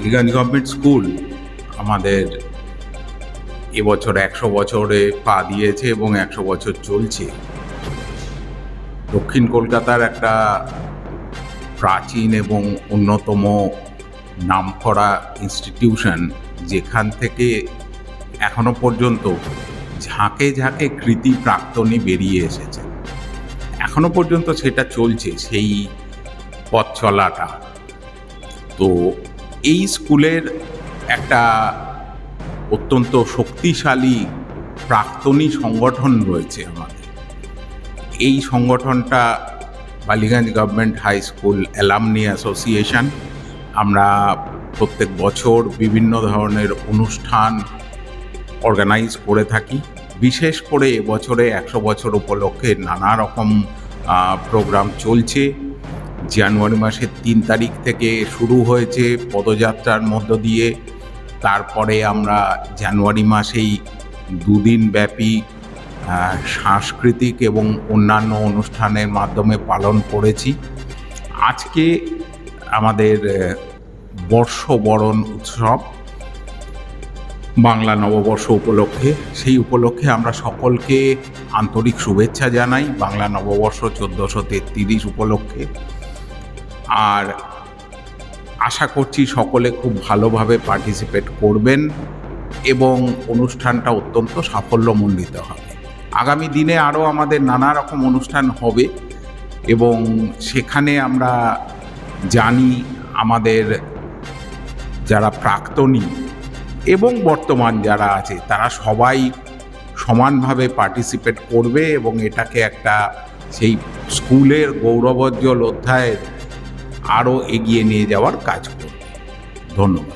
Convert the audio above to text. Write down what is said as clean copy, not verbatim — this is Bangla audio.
বালিগঞ্জ গভর্নমেন্ট স্কুল আমাদের এবছর 100 বছরে পা দিয়েছে এবং 100 বছর চলছে। দক্ষিণ কলকাতার একটা প্রাচীন এবং অন্যতম নামকরা ইনস্টিটিউশন, যেখান থেকে এখনো পর্যন্ত ঝাঁকে ঝাঁকে কৃতি প্রাক্তনী বেরিয়ে এসেছে। এখনো পর্যন্ত সেটা চলছে, সেই পথ চলাটা। তো এই স্কুলের একটা অত্যন্ত শক্তিশালী প্রাক্তনী সংগঠন রয়েছে আমাদের। এই সংগঠনটা Ballygunge government high school alumni association. আমরা প্রত্যেক বছর বিভিন্ন ধরনের অনুষ্ঠান অর্গানাইজ করে থাকি। বিশেষ করে এবছরে 100 বছর উপলক্ষে নানা রকম প্রোগ্রাম চলছে। জানুয়ারি মাসের 3 তারিখ থেকে শুরু হয়েছে পদযাত্রার মধ্য দিয়ে। তারপরে আমরা জানুয়ারি মাসেই 2 দিন ব্যাপী সাংস্কৃতিক এবং অন্যান্য অনুষ্ঠানের মাধ্যমে পালন করেছি। আজকে আমাদের বর্ষবরণ উৎসব, বাংলা নববর্ষ উপলক্ষে। সেই উপলক্ষে আমরা সকলকে আন্তরিক শুভেচ্ছা জানাই বাংলা নববর্ষ 1433 উপলক্ষে। আর আশা করছি সকলে খুব ভালোভাবে পার্টিসিপেট করবেন এবং অনুষ্ঠানটা অত্যন্ত সাফল্যমণ্ডিত হবে। আগামী দিনে আরও আমাদের নানা রকম অনুষ্ঠান হবে এবং সেখানে আমরা জানি আমাদের যারা প্রাক্তনী এবং বর্তমান যারা আছে তারা সবাই সমানভাবে পার্টিসিপেট করবে এবং এটাকে একটা সেই স্কুলের গৌরবোজ্জ্বল অধ্যায়ের আরও এগিয়ে নিয়ে যাওয়ার কাজ করবে। ধন্যবাদ।